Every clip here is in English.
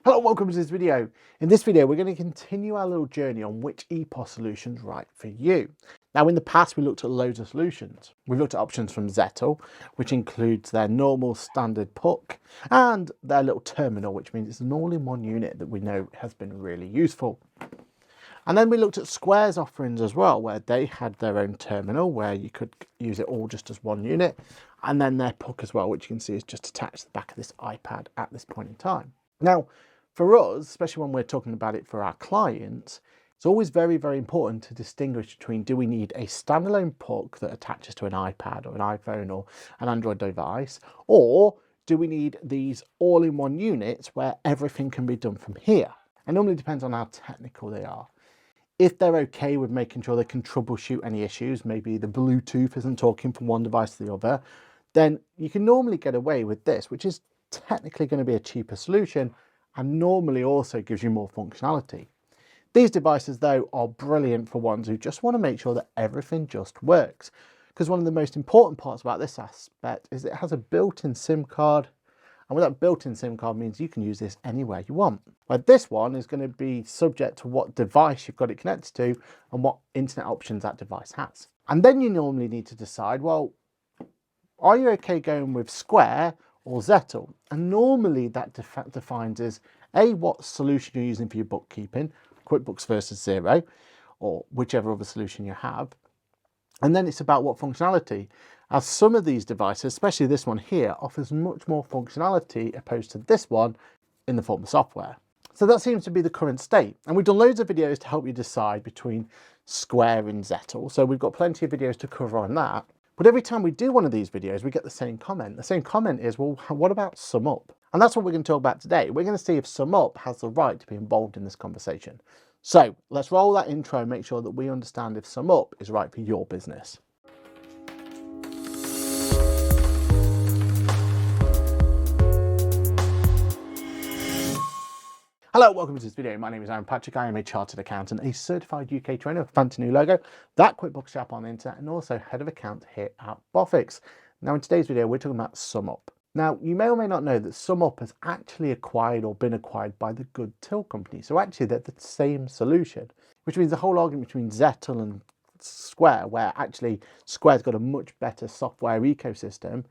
Hello, welcome to this video. In this video, we're going to continue our little journey on which EPOS solution's right for you. Now, in the past, we looked at loads of solutions. We've looked at options from Zettel, which includes their normal standard POOK and their little terminal, which means it's an all-in-one unit that we know has been really useful. And then we looked at Square's offerings as well, where they had their own terminal where you could use it all just as one unit, and then their POOK as well, which you can see is just attached to the back of this iPad at this point in time. Now, for us, especially when we're talking about it for our clients, it's always very, very important to distinguish between, do we need a standalone POOK that attaches to an iPad or an iPhone or an Android device, or do we need these all-in-one units where everything can be done from here? It normally depends on how technical they are. If they're okay with making sure they can troubleshoot any issues, maybe the Bluetooth isn't talking from one device to the other, then you can normally get away with this, which is technically going to be a cheaper solution and normally also gives you more functionality. These devices, though, are brilliant for ones who just want to make sure that everything just works. Because one of the most important parts about this aspect is it has a built-in SIM card. And with that built-in SIM card means you can use this anywhere you want. But this one is going to be subject to what device you've got it connected to and what internet options that device has. And then you normally need to decide, well, are you okay going with Square or Zettel? And normally that defines as A, what solution you're using for your bookkeeping, QuickBooks versus Xero, or whichever other solution you have. And then it's about what functionality, as some of these devices, especially this one here, offers much more functionality opposed to this one in the form of software. So that seems to be the current state. And we've done loads of videos to help you decide between Square and Zettel. So we've got plenty of videos to cover on that. But every time we do one of these videos, we get the same comment. The same comment is, well, what about Sumup? And that's what we're going to talk about today. We're going to see if Sumup has the right to be involved in this conversation. So let's roll that intro and make sure that we understand if Sumup is right for your business. Hello, welcome to this video. My name is Aaron Patrick. I am a chartered accountant, a certified UK trainer with a fancy new logo, that QuickBooks Chap on the internet, and also head of account here at Boffix. Now in today's video, we're talking about Sumup. Now, you may or may not know that Sumup has actually acquired or been acquired by the Good Till company. So actually they're the same solution, which means the whole argument between Zettel and Square, where actually Square's got a much better software ecosystem,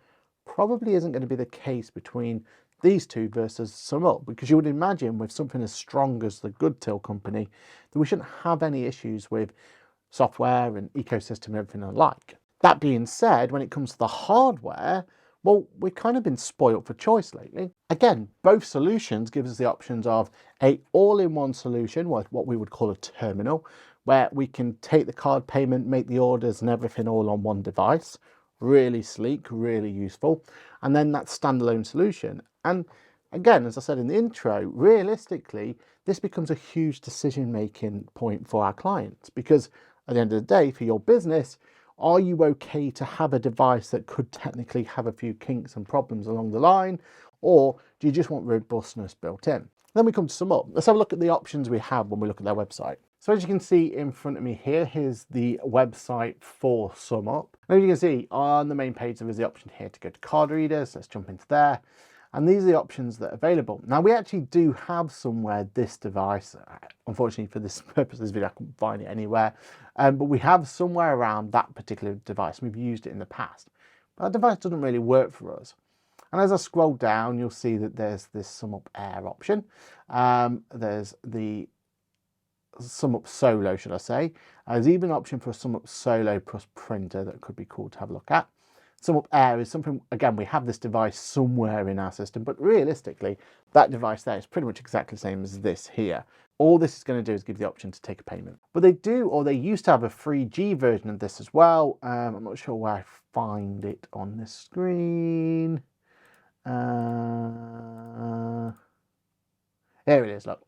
probably isn't going to be the case between these two versus Sumup, because you would imagine with something as strong as the Good Till company that we shouldn't have any issues with software and ecosystem and everything alike. That being said, when it comes to the hardware, well, we've kind of been spoilt for choice lately. Again, both solutions give us the options of a all-in-one solution, what we would call a terminal, where we can take the card payment, make the orders and everything all on one device. Really sleek, really useful. And then that standalone solution. And again, as I said in the intro, realistically, this becomes a huge decision-making point for our clients, because at the end of the day, for your business, are you okay to have a device that could technically have a few kinks and problems along the line, or do you just want robustness built in? Then we come to Sumup. Let's have a look at the options we have when we look at their website. So as you can see in front of me here, here's the website for Sumup. And as you can see on the main page, there is the option here to go to card readers. Let's jump into there. And these are the options that are available. Now we actually do have somewhere this device. Unfortunately for this purpose of this video, I couldn't find it anywhere. But we have somewhere around that particular device. We've used it in the past. But that device doesn't really work for us. And as I scroll down, you'll see that there's this Sumup Air option. There's the Sumup Solo, should I say. There's even an option for a Sumup Solo plus printer that could be cool to have a look at. Sumup Air is something, again, we have this device somewhere in our system, but realistically, that device there is pretty much exactly the same as this here. All this is going to do is give the option to take a payment. But they do, or they used to have a 3G version of this as well. I'm not sure where I find it on this screen. Here it is, look.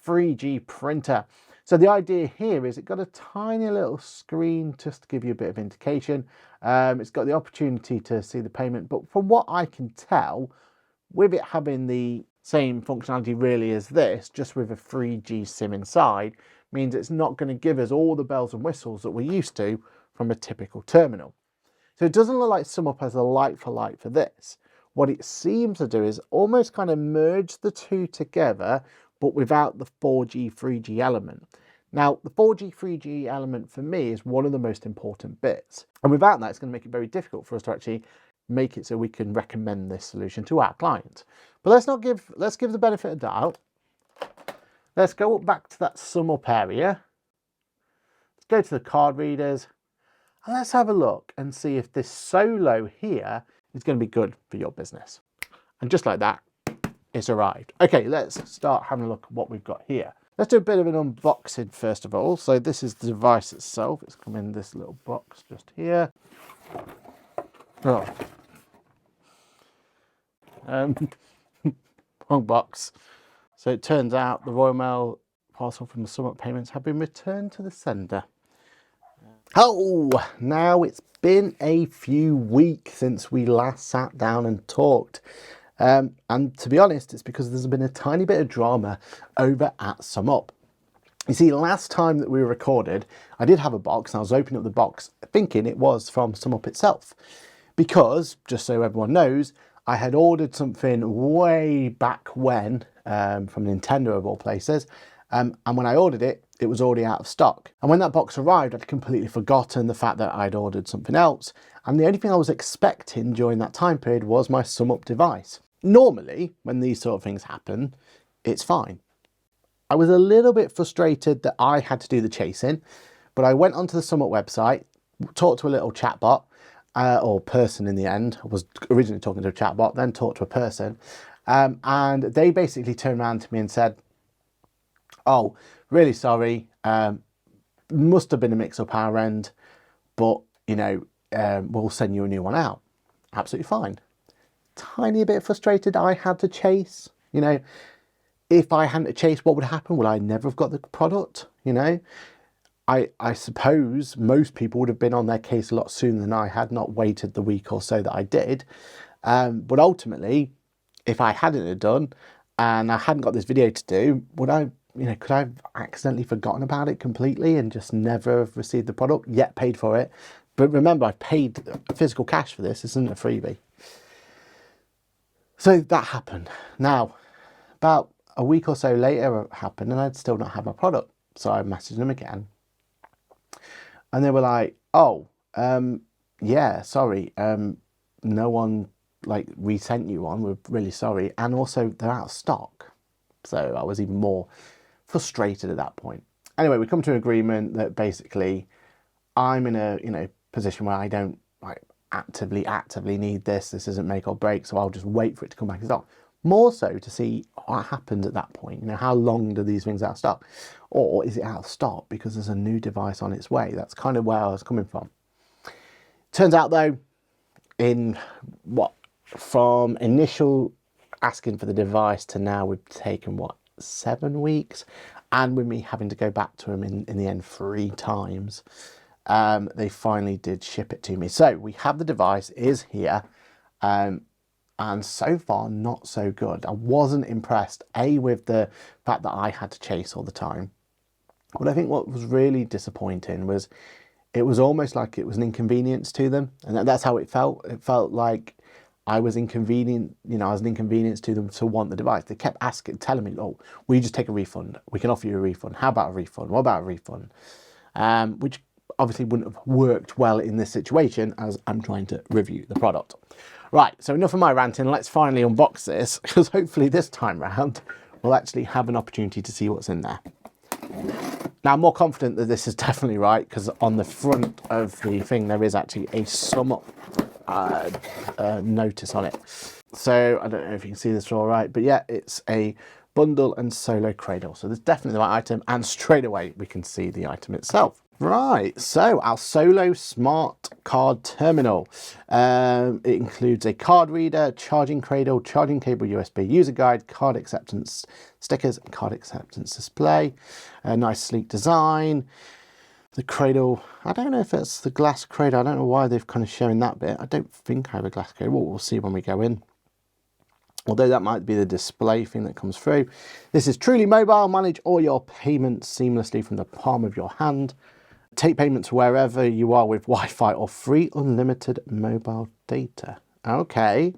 3G printer. So the idea here is it got a tiny little screen just to give you a bit of indication. It's got the opportunity to see the payment, but from what I can tell, with it having the same functionality really as this, just with a 3G SIM inside, means it's not going to give us all the bells and whistles that we're used to from a typical terminal. So it doesn't look like Sumup has a like for this. what it seems to do is almost kind of merge the two together, but without the 4G, 3G element. Now, the 4G, 3G element for me is one of the most important bits. And without that, it's going to make it very difficult for us to actually make it so we can recommend this solution to our client. But let's give the benefit of doubt. Let's go up back to that Sumup area. Let's go to the card readers. And let's have a look and see if this solo here is going to be good for your business. And just like that, it's arrived. Okay, let's start having a look at what we've got here. Let's do a bit of an unboxing first of all. So this is the device itself. It's come in this little box just here. Oh. Wrong box. So it turns out the Royal Mail parcel from the Sumup payments have been returned to the sender. Oh, now it's been a few weeks since we last sat down and talked. And to be honest, it's because there's been a tiny bit of drama over at Sumup. You see, last time that we recorded, I did have a box and I was opening up the box thinking it was from Sumup itself. Because, just so everyone knows, I had ordered something way back when from Nintendo of all places. And when I ordered it, it was already out of stock. And when that box arrived, I'd completely forgotten the fact that I'd ordered something else. And the only thing I was expecting during that time period was my Sumup device. Normally, when these sort of things happen, it's fine. I was a little bit frustrated that I had to do the chasing, but I went onto the Sumup website, talked to a little chatbot, or person in the end. I was originally talking to a chatbot, then talked to a person. And they basically turned around to me and said, "Oh, really sorry, must have been a mix-up our end, but, you know, we'll send you a new one out." Absolutely fine. Tiny bit frustrated I had to chase. You know, if I hadn't chased, what would happen? Would I never have got the product? You know, I suppose most people would have been on their case a lot sooner than I had not waited the week or so that I did. But ultimately, if I hadn't have done and I hadn't got this video to do, would I, you know, could I have accidentally forgotten about it completely and just never have received the product, yet paid for it? But remember, I paid physical cash for this. This isn't a freebie. So that happened. Now, about a week or so later it happened and I'd still not had my product. So I messaged them again. And they were like, "Oh, yeah, sorry. No one like resent you one. We're really sorry. And also they're out of stock." So I was even more frustrated at that point. Anyway, we come to an agreement that basically I'm in a position where I don't like actively need this. This isn't make or break, so I'll just wait for it to come back in stock. More so to see what happens at that point. You know, how long do these things out of stock? Or is it out of stock because there's a new device on its way? That's kind of where I was coming from. Turns out though, from initial asking for the device to now, we've taken 7 weeks, and with me having to go back to them in the end 3 times. They finally did ship it to me. So we have the device, is here, and so far not so good. I wasn't impressed, with the fact that I had to chase all the time. But I think what was really disappointing was it was almost like it was an inconvenience to them, and that's how it felt. It felt like I was inconvenient, I was an inconvenience to them to want the device. They kept telling me, "Oh, will you just take a refund? We can offer you a refund. How about a refund? What about a refund?" Which obviously wouldn't have worked well in this situation as I'm trying to review the product. Right, so enough of my ranting. Let's finally unbox this, because hopefully this time round we'll actually have an opportunity to see what's in there. Now, I'm more confident that this is definitely right, because on the front of the thing there is actually a Sumup notice on it. So I don't know if you can see this all right, but yeah, it's a bundle and solo cradle. So there's definitely the right item, and straight away we can see the item itself. Right, so our Solo Smart Card Terminal. It includes a card reader, charging cradle, charging cable, USB user guide, card acceptance stickers, and card acceptance display. A nice sleek design. The cradle, I don't know if it's the glass cradle. I don't know why they've kind of shown that bit. I don't think I have a glass cradle. We'll see when we go in. Although that might be the display thing that comes through. This is truly mobile. Manage all your payments seamlessly from the palm of your hand. Take payments wherever you are with Wi-Fi or free unlimited mobile data. Okay.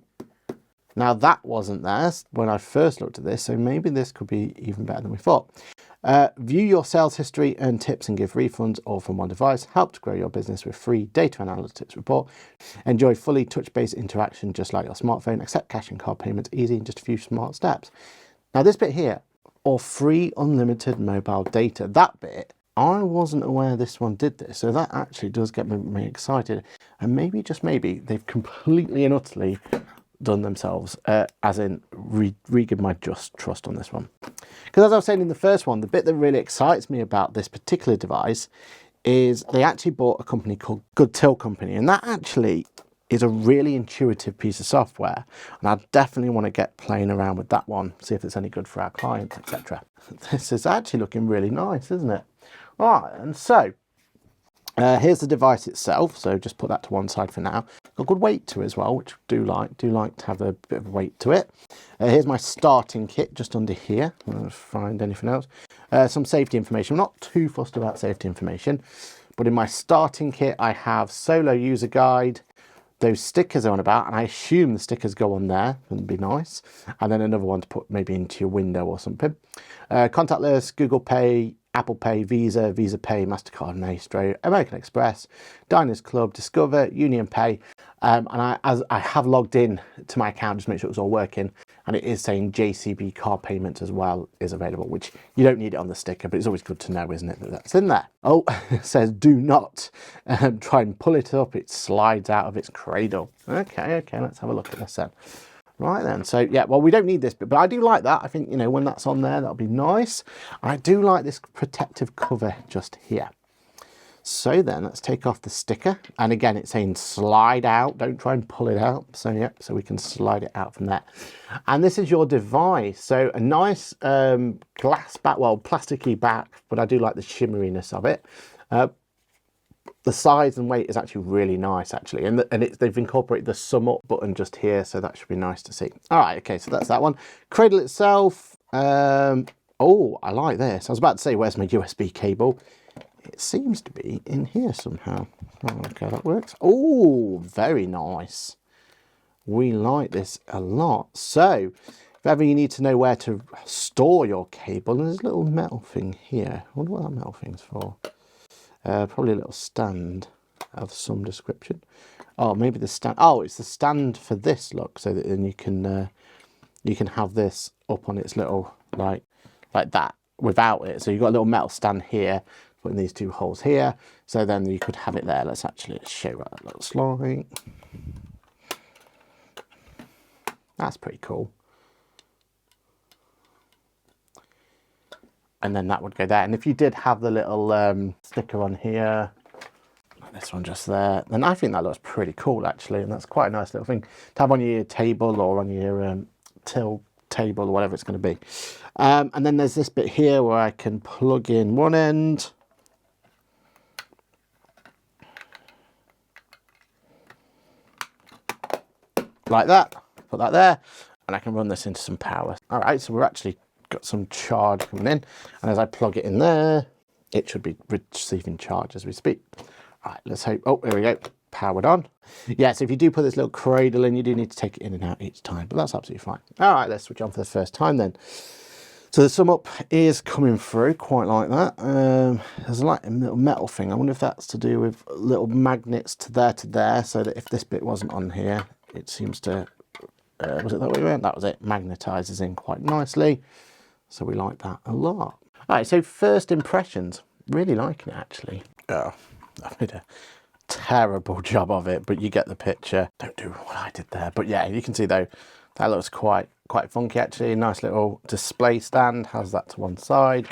Now that wasn't there when I first looked at this, so maybe this could be even better than we thought. View your sales history, earn tips and give refunds all from one device. Help to grow your business with free data analytics report. Enjoy fully touch-based interaction just like your smartphone. Accept cash and card payments easy in just a few smart steps. Now this bit here, or free unlimited mobile data, that bit, I wasn't aware this one did this. So that actually does get me excited. And maybe, just maybe, they've completely and utterly done themselves, as in re-give my just trust on this one. Because as I was saying in the first one, the bit that really excites me about this particular device is they actually bought a company called Good Till Company, and that actually is a really intuitive piece of software, and I definitely want to get playing around with that one, see if it's any good for our clients, etc. This is actually looking really nice, isn't it? All right, and so here's the device itself, so just put that to one side for now. Got good weight to it as well, which I do like to have a bit of weight to it. Here's my starting kit just under here. I'll find anything else. Some safety information. I'm not too fussed about safety information, but in my starting kit I have solo user guide, those stickers are on about, and I assume the stickers go on there, would be nice, and then another one to put maybe into your window or something. Contact list, Google Pay, Apple Pay, Visa, Visa Pay, MasterCard and Maestro, American Express, Diners Club, Discover, Union Pay, and as I have logged in to my account just to make sure it's all working, and it is saying JCB card payments as well is available, which you don't need it on the sticker, but it's always good to know, isn't it, that that's in there. Oh, it says do not try and pull it up, it slides out of its cradle. Okay, let's have a look at this then. Right then, so yeah, well, we don't need this bit, but I do like that. I think, you know, when that's on there, that'll be nice. I do like this protective cover just here. So then let's take off the sticker. And again, it's saying slide out. Don't try and pull it out. So yeah, so we can slide it out from there. And this is your device. So a nice glass back, well, plasticky back, but I do like the shimmeriness of it. The size and weight is actually really nice, actually, and they've incorporated the Sumup button just here, so that should be nice to see. All right, okay, so that's that one. Cradle itself. Oh, I like this. I was about to say, where's my USB cable? It seems to be in here somehow. Oh, okay, that works. Oh, very nice. We like this a lot. So, if ever you need to know where to store your cable, there's a little metal thing here. I wonder what that metal thing's for. Probably a little stand of some description. Oh, maybe the stand. Oh, it's the stand for this, look, so that then you can have this up on its little, like that, without it. So you've got a little metal stand here, putting these two holes here. So then you could have it there. Let's actually show what that looks like. That's pretty cool. And then that would go there. And if you did have the little sticker on here, like this one just there, then I think that looks pretty cool, actually. And that's quite a nice little thing to have on your table or on your till table or whatever it's going to be. And then there's this bit here where I can plug in one end. Like that. Put that there. And I can run this into some power. All right, so we're actually got some charge coming in, and as I plug it in there, it should be receiving charge as we speak. All right, let's hope. Oh, there we go, powered on. Yeah, so if you do put this little cradle in, you do need to take it in and out each time, but that's absolutely fine. All right, let's switch on for the first time then. So the Sumup is coming through quite like that. There's like a little metal thing. I wonder if that's to do with little magnets to there, so that if this bit wasn't on here, it seems to, was it that way around? That was it, magnetizes in quite nicely. So we like that a lot. All right, so first impressions, really liking it, actually. Oh, I made a terrible job of it, but you get the picture. Don't do what I did there. But yeah, you can see though, that looks quite funky, actually. Nice little display stand, has that to one side.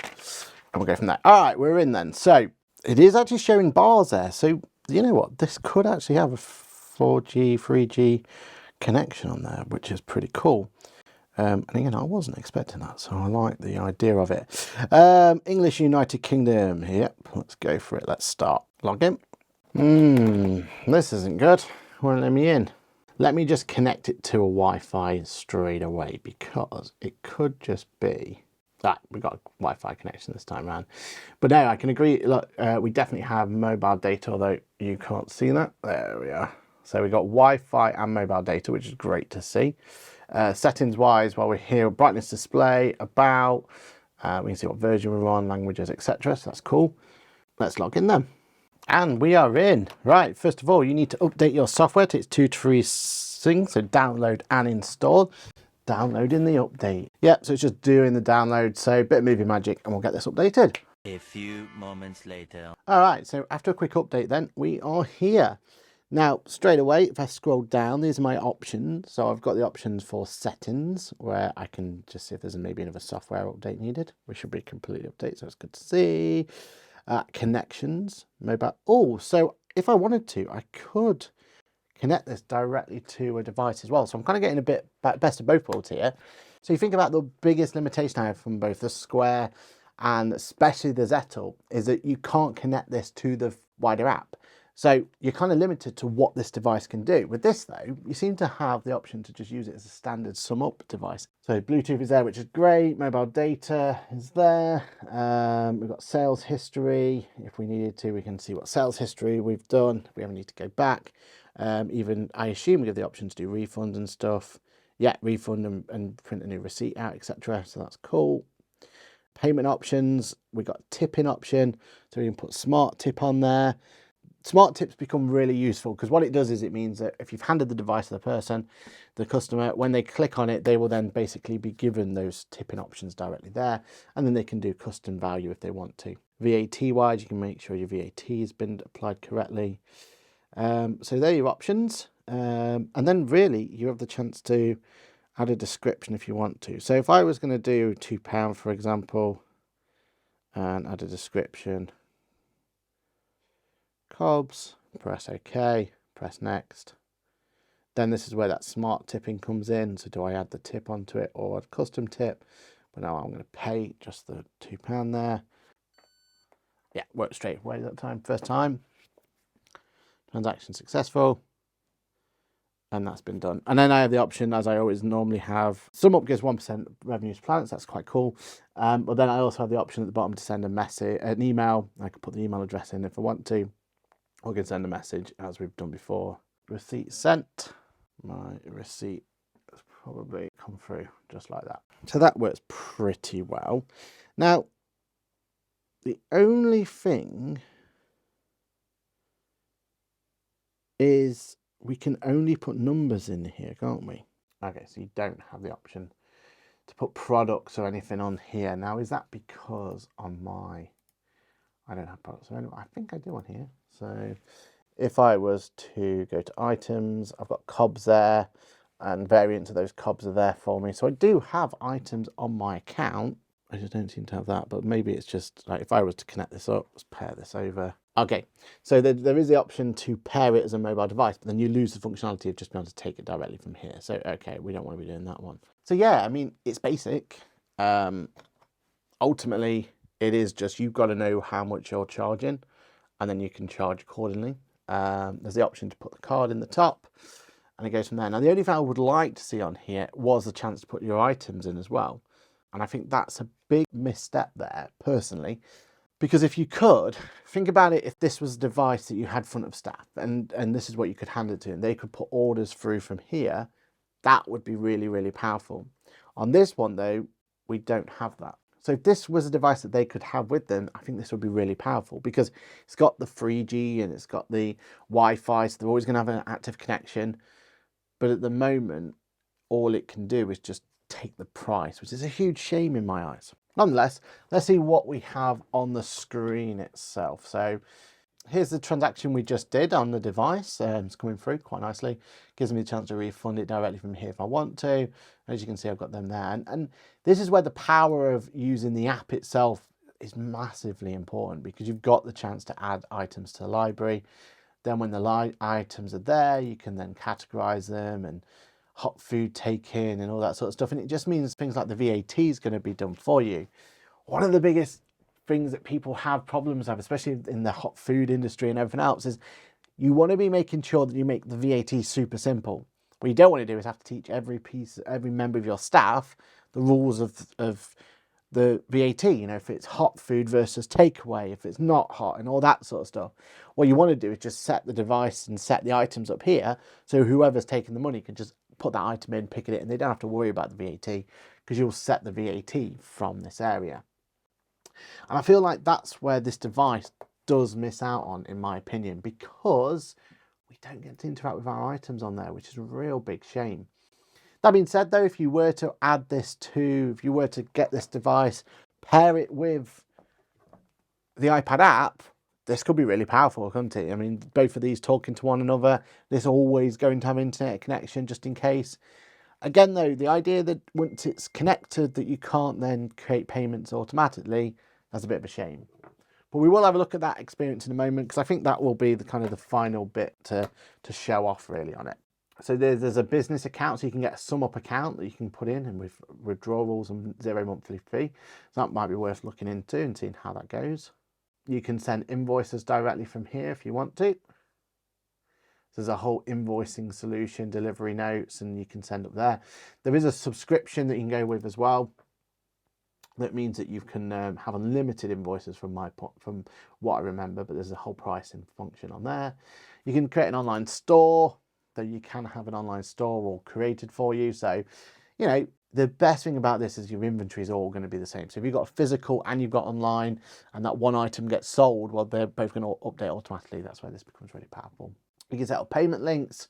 And we'll go from there. All right, we're in then. So it is actually showing bars there. So you know what? This could actually have a 4G, 3G connection on there, which is pretty cool. And again, I wasn't expecting that, so I like the idea of it. English United Kingdom. Yep, let's go for it. Let's start. Log in. This isn't good. Won't let me in. Let me just connect it to a Wi-Fi straight away, because it could just be that we got a Wi-Fi connection this time around. But no, I can agree. Look, we definitely have mobile data, although you can't see that. There we are. So we got Wi-Fi and mobile data, which is great to see. Settings wise, while we're here, brightness display, about, we can see what version we're on, languages, etc. So that's cool. Let's log in then. And we are in. Right, first of all, you need to update your software to its 2 to 3 things, so download and install. Downloading the update. Yeah, so it's just doing the download, so a bit of movie magic and we'll get this updated. A few moments later. All right, so after a quick update then, we are here. Now, straight away, if I scroll down, these are my options. So I've got the options for settings, where I can just see if there's maybe another software update needed. We should be completely updated, so it's good to see. Connections, mobile. Oh, so if I wanted to, I could connect this directly to a device as well. So I'm kind of getting a bit best of both worlds here. So you think about the biggest limitation I have from both the Square and especially the Zettel is that you can't connect this to the wider app. So you're kind of limited to what this device can do. With this though, you seem to have the option to just use it as a standard Sumup device. So Bluetooth is there, which is great. Mobile data is there. We've got sales history. If we needed to, we can see what sales history we've done. We don't need to go back. Even I assume we have the option to do refunds and stuff. Yeah, refund and print a new receipt out, etc. So that's cool. Payment options. We've got tipping option. So we can put smart tip on there. Smart tips become really useful because what it does is it means that if you've handed the device to the person, the customer, when they click on it, they will then basically be given those tipping options directly there, and then they can do custom value if they want to. VAT wise, you can make sure your VAT has been applied correctly. So there are your options. And then really you have the chance to add a description if you want to. So if I was going to do £2, for example, and add a description, Cobs, press OK, press next. Then this is where that smart tipping comes in. So do I add the tip onto it or a custom tip? But now I'm going to pay just the £2 there. Yeah, worked straight away that time, first time. Transaction successful. And that's been done. And then I have the option, as I always normally have, Sumup gives 1% revenue to planets. That's quite cool. But then I also have the option at the bottom to send a message, an email. I can put the email address in if I want to. Or I can send a message as we've done before. Receipt sent. My receipt has probably come through just like that. So that works pretty well. Now, the only thing is we can only put numbers in here, can't we? Okay, so you don't have the option to put products or anything on here. Now, is that because on my, I don't have products, so anyway, I think I do on here. So if I was to go to items, I've got cobs there and variants of those cobs are there for me. So I do have items on my account. I just don't seem to have that, but maybe it's just like if I was to connect this up, let's pair this over. Okay, so there is the option to pair it as a mobile device, but then you lose the functionality of just being able to take it directly from here. So, okay, we don't want to be doing that one. So yeah, I mean, it's basic. Ultimately, it is just, you've got to know how much you're charging and then you can charge accordingly. There's the option to put the card in the top and it goes from there. Now, the only thing I would like to see on here was the chance to put your items in as well. And I think that's a big misstep there, personally. Because if you could, think about it, if this was a device that you had front of staff and this is what you could hand it to and they could put orders through from here, that would be really, really powerful. On this one though, we don't have that. So if this was a device that they could have with them, I think this would be really powerful because it's got the 3G and it's got the Wi-Fi, so they're always going to have an active connection. But at the moment, all it can do is just take the price, which is a huge shame in my eyes. Nonetheless, let's see what we have on the screen itself. So here's the transaction we just did on the device. It's coming through quite nicely. Gives me a chance to refund it directly from here if I want to. As you can see, I've got them there. And this is where the power of using the app itself is massively important because you've got the chance to add items to the library. Then when the items are there, you can then categorize them and hot food take-in and all that sort of stuff. And it just means things like the VAT is going to be done for you. One of the biggest things that people have problems with, especially in the hot food industry and everything else, is you want to be making sure that you make the VAT super simple. What you don't want to do is have to teach every member of your staff the rules of the VAT, you know, if it's hot food versus takeaway, if it's not hot and all that sort of stuff. What you want to do is just set the device and set the items up here so whoever's taking the money can just put that item in, pick it, and they don't have to worry about the VAT because you'll set the VAT from this area. And I feel like that's where this device does miss out on, in my opinion, because we don't get to interact with our items on there, which is a real big shame. That being said, though, if you were to add this to, if you were to get this device, pair it with the iPad app, this could be really powerful, couldn't it? I mean, both of these talking to one another, this always going to have internet connection just in case. Again, though, the idea that once it's connected that you can't then create payments automatically, that's a bit of a shame. But we will have a look at that experience in a moment, because I think that will be the kind of the final bit to show off really on it. So there's a business account, so you can get a Sumup account that you can put in and with withdrawals and 0 monthly fee. So that might be worth looking into and seeing how that goes. You can send invoices directly from here if you want to. There's a whole invoicing solution, delivery notes, and you can send up there. There is a subscription that you can go with as well. That means that you can have unlimited invoices from what I remember, but there's a whole pricing function on there. You can create an online store, so you can have an online store all created for you. So, you know, the best thing about this is your inventory is all going to be the same. So if you've got a physical and you've got online and that one item gets sold, well, they're both going to update automatically. That's where this becomes really powerful. You can set up payment links.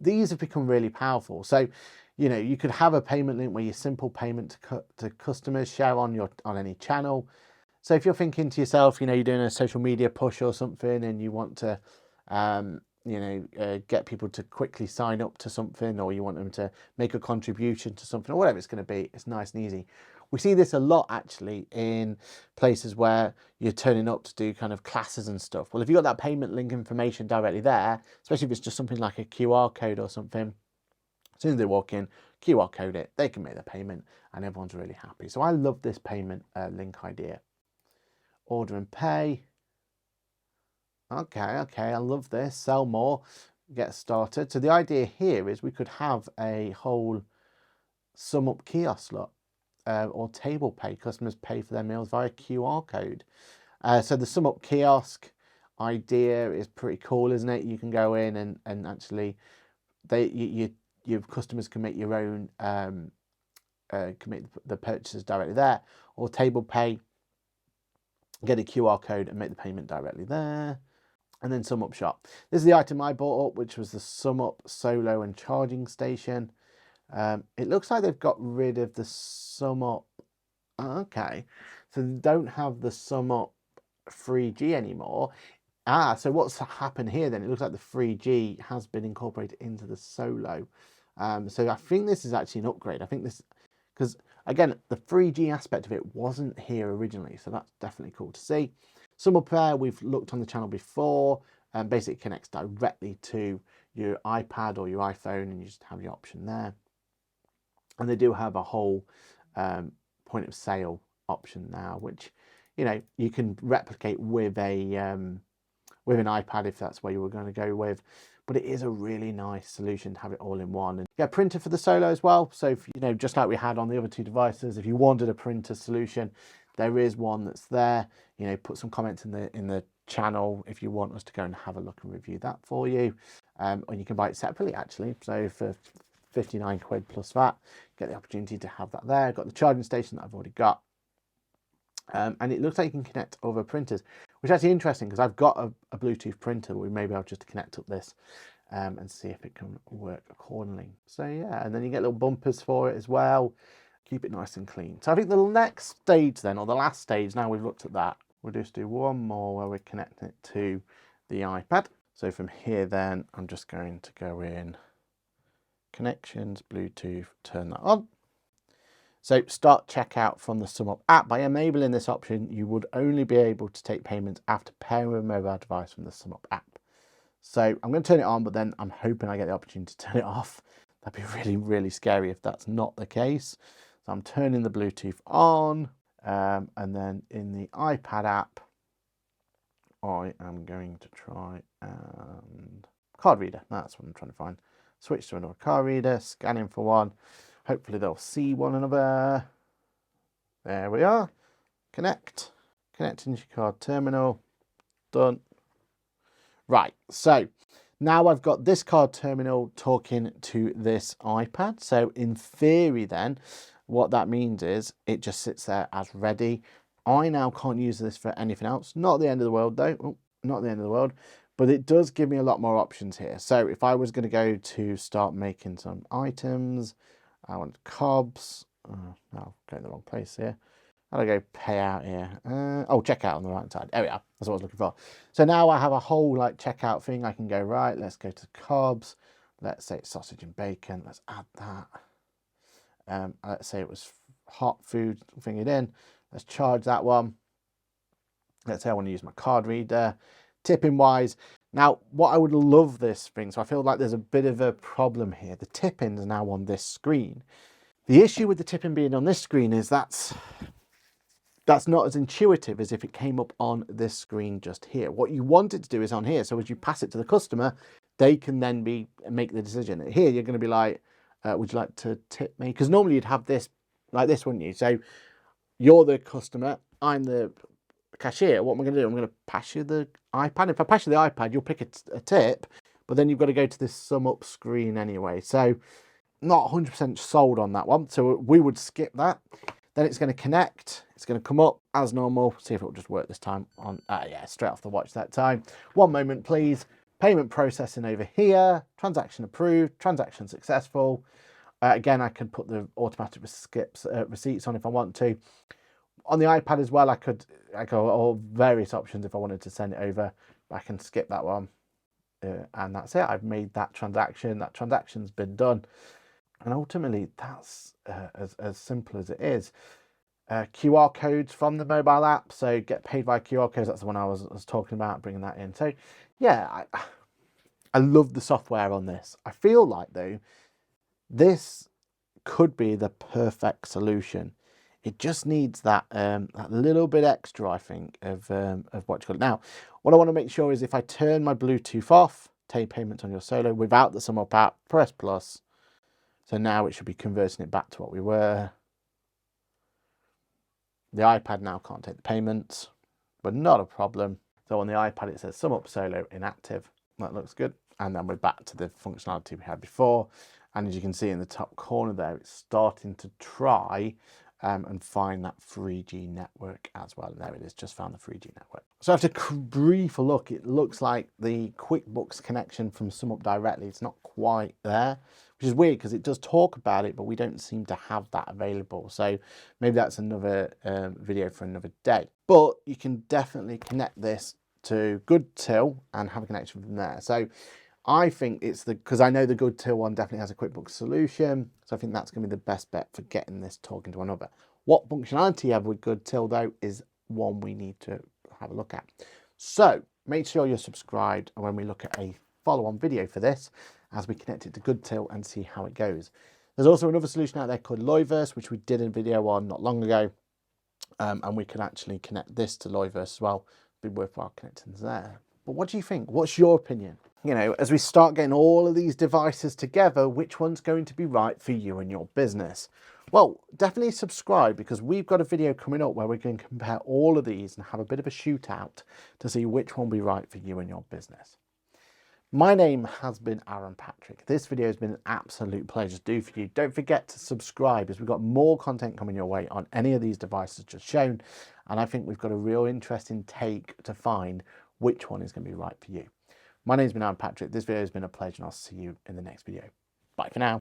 These have become really powerful. So, you know, you could have a payment link where you simple payment to customers, share on any channel. So if you're thinking to yourself, you know, you're doing a social media push or something and you want to, get people to quickly sign up to something, or you want them to make a contribution to something, or whatever it's going to be, it's nice and easy. We see this a lot actually in places where you're turning up to do kind of classes and stuff. Well, if you've got that payment link information directly there, especially if it's just something like a QR code or something, as soon as they walk in, QR code it, they can make the payment and everyone's really happy. So I love this payment link idea. Order and pay. Okay, I love this. Sell more, get started. So the idea here is we could have a whole Sumup kiosk lot or table pay. Customers pay for their meals via QR code. So the Sumup kiosk idea is pretty cool, isn't it? You can go in and actually your customers can make your own, commit the purchases directly there, or table pay, get a QR code and make the payment directly there. And then Sumup shop. This is the item I bought up, which was the Sumup solo and charging station. It looks like they've got rid of the Sumup. Okay, so they don't have the Sumup 3G anymore. So what's happened here then? It looks like the 3G has been incorporated into the solo. So I think this is actually an upgrade. I think this, because again, the 3G aspect of it wasn't here originally, so that's definitely cool to see. Sumup Air, we've looked on the channel before, and basically connects directly to your iPad or your iPhone, and you just have your option there. And they do have a whole point of sale option now, which, you know, you can replicate with an iPad if that's where you were going to go with. But it is a really nice solution to have it all in one. And get a printer for the Solo as well. So, if, you know, just like we had on the other two devices, if you wanted a printer solution, there is one that's there. You know, put some comments in the channel if you want us to go and have a look and review that for you. Or you can buy it separately actually. So for 59 quid plus VAT, get the opportunity to have that there. I've got the charging station that I've already got. And it looks like you can connect other printers, which is actually interesting because I've got a Bluetooth printer. Maybe I'll just connect up this and see if it can work accordingly. So yeah, and then you get little bumpers for it as well. Keep it nice and clean. So I think the next stage then, or the last stage, now we've looked at that, we'll just do one more where we're connecting it to the iPad. So from here then, I'm just going to go in connections, Bluetooth, turn that on. So start checkout from the Sumup app. By enabling this option, you would only be able to take payments after pairing with a mobile device from the Sumup app. So I'm going to turn it on, but then I'm hoping I get the opportunity to turn it off. That'd be really, really scary if that's not the case. So I'm turning the Bluetooth on, and then in the iPad app, I am going to try and card reader. That's what I'm trying to find. Switch to another card reader, scanning for one. Hopefully they'll see one another. There we are. Connect. Connecting to your card terminal. Done. Right, so Now I've got this card terminal talking to this iPad. So in theory then, what that means is it just sits there as ready. I now can't use this for anything else. Not the end of the world though. Oh, not the end of the world. But it does give me a lot more options here. So if I was going to go to start making some items, I want cobs. Oh, no, I'm going the wrong place here. How do I go pay out here? Oh, checkout on the right side. There we are. That's what I was looking for. So now I have a whole like checkout thing. I can go, right, let's go to cobs. Let's say it's sausage and bacon. Let's add that. Let's say it was hot food, thing it in. Let's charge that one. Let's say I want to use my card reader. Tipping wise, now what I would love this thing, so I feel like there's a bit of a problem here. The tipping is now on this screen. The issue with the tipping being on this screen is that's not as intuitive as if it came up on this screen just here. What you want it to do is on here. So as you pass it to the customer, they can then make the decision. Here, you're going to be like, would you like to tip me? Because normally you'd have this like this, wouldn't you? So you're the customer, I'm the cashier. What am I going to do? I'm going to pass you the iPad. If I pass you the iPad, you'll pick a tip, but then you've got to go to this sum up screen anyway. So not 100% sold on that one. So we would skip that. Then it's going to connect. It's going to come up as normal. See if it will just work this time on. Yeah, straight off the watch that time. One moment, please. Payment processing over here. Transaction approved. Transaction successful. Again, I can put the automatic receipts on if I want to. On the iPad as well, I could all various options if I wanted to send it over. I can skip that one. And that's it. I've made that transaction. That transaction's been done. And ultimately, that's as simple as it is. QR codes from the mobile app. So get paid by QR codes. That's the one I was talking about, bringing that in. So yeah, I love the software on this. I feel like, though, this could be the perfect solution. It just needs that little bit extra, I think, of what you call it. Now, what I want to make sure is if I turn my Bluetooth off, take payments on your solo without the Sumup app, press plus. So now it should be converting it back to what we were. The iPad now can't take the payments, but not a problem. So on the iPad, it says Sumup solo inactive. That looks good. And then we're back to the functionality we had before. And as you can see in the top corner there, it's starting to try and find that 3G network as well. And there it is, just found the 3G network. So after a brief look, it looks like the QuickBooks connection from Sumup directly, it's not quite there, which is weird because it does talk about it, but we don't seem to have that available. So maybe that's another video for another day. But you can definitely connect this to Good Till and have a connection from there. So I think it's because I know the Good Till one definitely has a QuickBooks solution. So I think that's going to be the best bet for getting this talking to another. What functionality you have with Good Till, though, is one we need to have a look at. So make sure you're subscribed when we look at a follow-on video for this as we connect it to Good Till and see how it goes. There's also another solution out there called Loiverse, which we did a video on not long ago. And we can actually connect this to Loiverse as well. It'd be worthwhile connecting there. But what do you think? What's your opinion? You know, as we start getting all of these devices together, which one's going to be right for you and your business? Well, definitely subscribe because we've got a video coming up where we're going to compare all of these and have a bit of a shootout to see which one will be right for you and your business. My name has been Aaron Patrick. This video has been an absolute pleasure to do for you. Don't forget to subscribe as we've got more content coming your way on any of these devices just shown. And I think we've got a real interesting take to find which one is going to be right for you. My name's been Aaron Patrick. This video has been a pleasure and I'll see you in the next video. Bye for now.